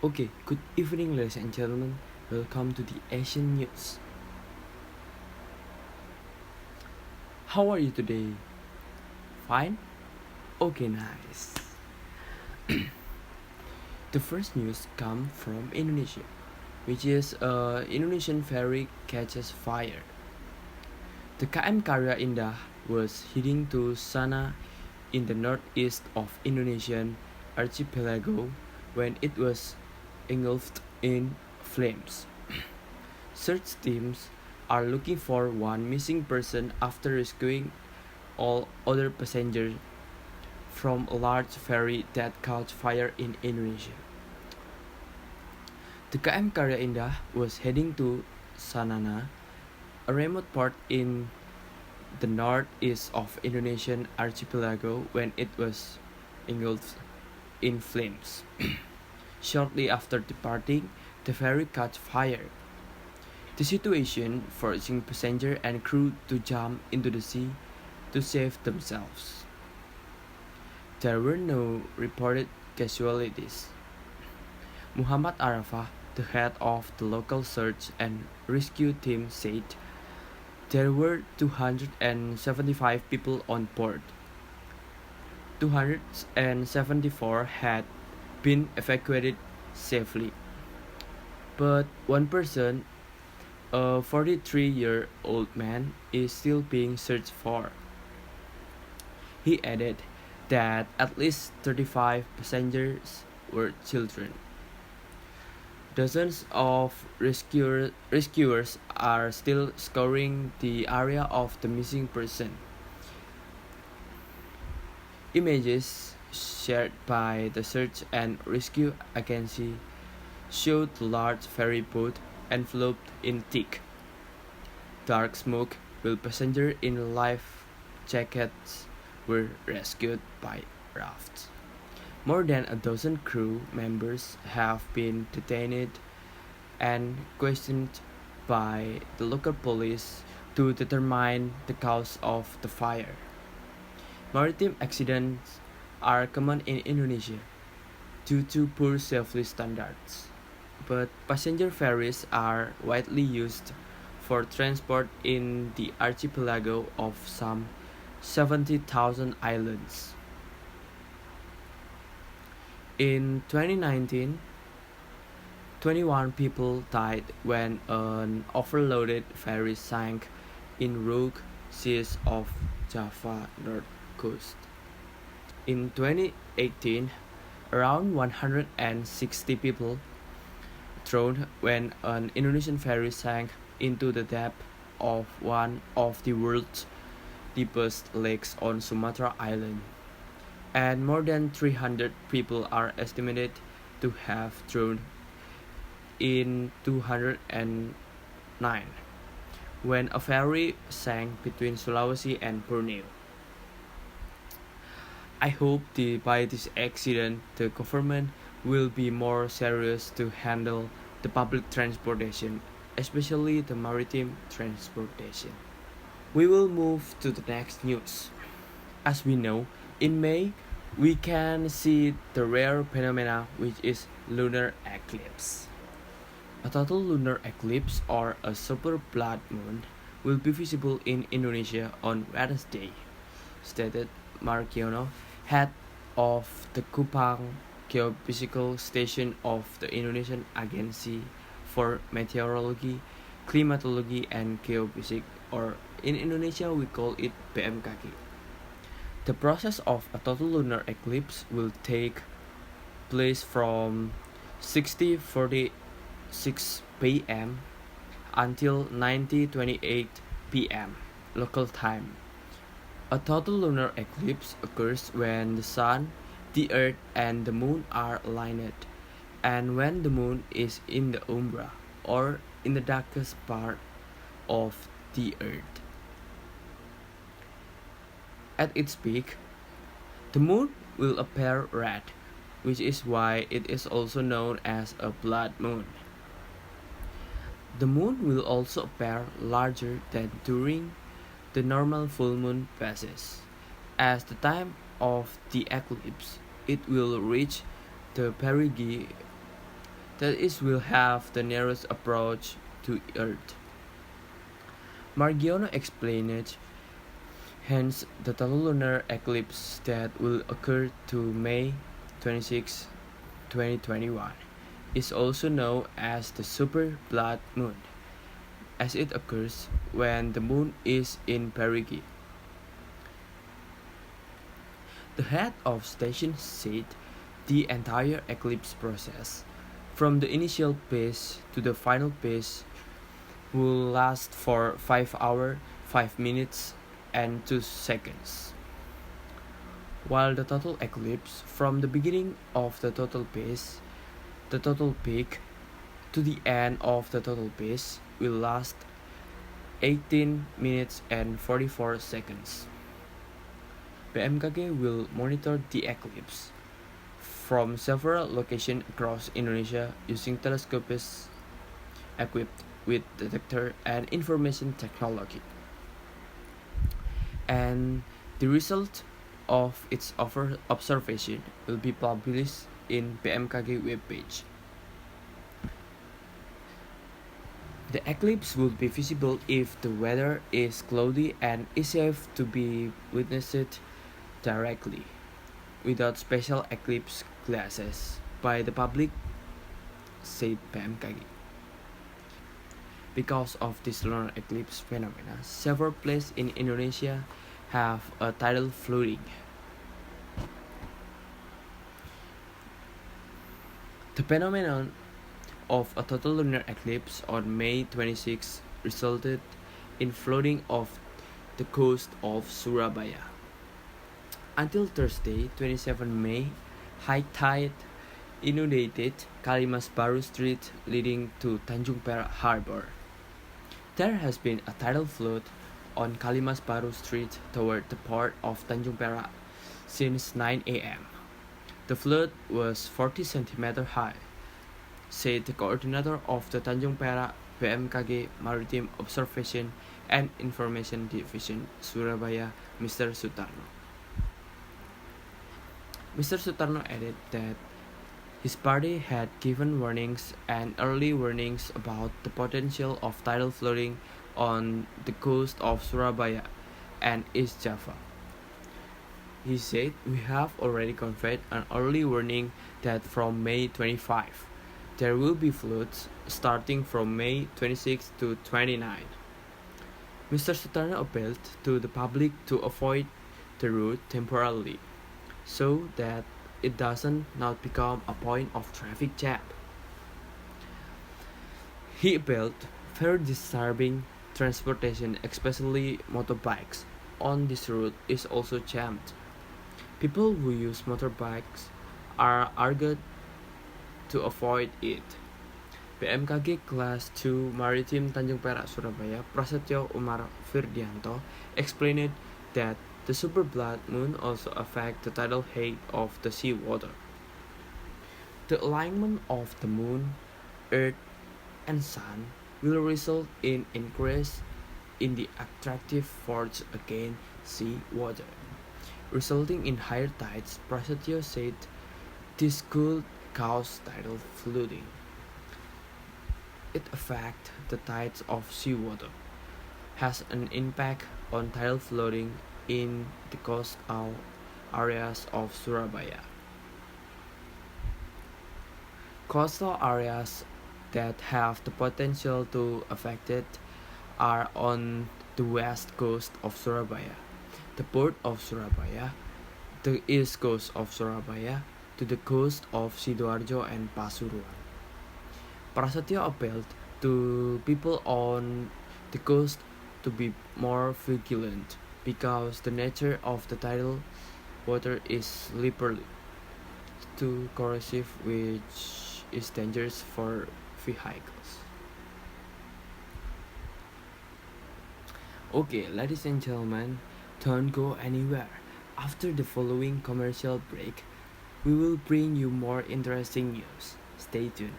Okay, good evening, ladies and gentlemen. Welcome to the Asian News. How are you today? Fine? Okay, nice. The first news comes from Indonesia, which is Indonesian ferry catches fire. The KM Karya Indah was heading to Sana in the northeast of Indonesian archipelago when it was engulfed in flames. Search teams are looking for one missing person after rescuing all other passengers from a large ferry that caught fire in Indonesia. The KM Karya Indah was heading to Sanana, a remote port in the northeast of Indonesian archipelago when it was engulfed in flames. Shortly after departing, the ferry caught fire. The situation forcing passenger and crew to jump into the sea to save themselves. There were no reported casualties. Muhammad Arafah, the head of the local search and rescue team, said there were 275 people on board. 274 had been evacuated safely, but one person, a 43-year-old man, is still being searched for. He added that at least 35 passengers were children. Dozens of rescuers are still scouring the area of the missing person. Images shared by the search and rescue agency showed the large ferry boat enveloped in thick, dark smoke while passengers in life jackets were rescued by rafts. More than a dozen crew members have been detained and questioned by the local police to determine the cause of the fire. Maritime accidents are common in Indonesia due to poor safety standards, but passenger ferries are widely used for transport in the archipelago of some 70,000 islands. In 2019, 21 people died when an overloaded ferry sank in rogue seas off Java north coast. In 2018, around 160 people drowned when an Indonesian ferry sank into the depth of one of the world's deepest lakes on Sumatra Island, and more than 300 people are estimated to have drowned in 2009 when a ferry sank between Sulawesi and Borneo. I hope by this accident the government will be more serious to handle the public transportation, especially the maritime transportation. We will move to the next news. As we know, in May we can see the rare phenomena which is lunar eclipse. A total lunar eclipse or a super blood moon will be visible in Indonesia on Wednesday, stated Markiono, head of the Kupang Geophysical Station of the Indonesian Agency for Meteorology, Climatology and Geophysics, or in Indonesia we call it BMKG. The process of a total lunar eclipse will take place from 60:46 p.m. until 90:28 p.m. local time. A total lunar eclipse occurs when the sun, the earth, and the moon are aligned, and when the moon is in the umbra, or in the darkest part of the earth. At its peak, the moon will appear red, which is why it is also known as a blood moon. The moon will also appear larger than during the normal full moon phases. At the time of the eclipse, it will reach the perigee that is will have the nearest approach to Earth. Margiono explained it, hence the total lunar eclipse that will occur to May 26, 2021 is also known as the super blood moon, as it occurs when the moon is in perigee. The head of station said the entire eclipse process, from the initial phase to the final phase, will last for 5 hours, 5 minutes, and 2 seconds. While the total eclipse from the beginning of the total phase, the total peak, to the end of the total phase will last 18 minutes and 44 seconds. BMKG will monitor the eclipse from several locations across Indonesia using telescopes equipped with detector and information technology. And the result of its observation will be published in BMKG webpage. The eclipse will be visible if the weather is cloudy and is safe to be witnessed directly, without special eclipse glasses by the public, said BMKG. Because of this lunar eclipse phenomena, several places in Indonesia have a tidal flooding. The phenomenon of a total lunar eclipse on May 26 resulted in flooding of the coast of Surabaya. Until Thursday, 27 May, high tide inundated Kalimas Baru Street leading to Tanjung Perak Harbor. There has been a tidal flood on Kalimas Baru Street toward the port of Tanjung Perak since 9 a.m. The flood was 40 cm high, said the coordinator of the Tanjung Perak BMKG Maritime Observation and Information Division Surabaya, Mr. Sutarno. Mr. Sutarno added that his party had given warnings and early warnings about the potential of tidal flooding on the coast of Surabaya and East Java. He said, "We have already conveyed an early warning that from May 25, there will be floods starting from May 26 to 29. Mr. Sutarno appealed to the public to avoid the route temporarily, so that it doesn't not become a point of traffic jam. He appealed for disturbing transportation, especially motorbikes, on this route is also jammed. People who use motorbikes are urged to avoid it." BMKG Kelas 2 Maritime Tanjung Perak Surabaya Prasetyo Umar Firdianto explained that the super blood moon also affects the tidal height of the sea water. The alignment of the moon, earth, and sun will result in increase in the attractive force against sea water, resulting in higher tides. Prasetyo said this could cause tidal flooding. It affects the tides of seawater, has an impact on tidal flooding in the coastal areas of Surabaya. Coastal areas that have the potential to affect it are on the west coast of Surabaya, the port of Surabaya, the east coast of Surabaya, to the coast of Sidoarjo and Pasuruan. Prasetyo appealed to people on the coast to be more vigilant because the nature of the tidal water is slippery to corrosive, which is dangerous for vehicles. Okay, ladies and gentlemen, don't go anywhere. After the following commercial break, we will bring you more interesting news. Stay tuned.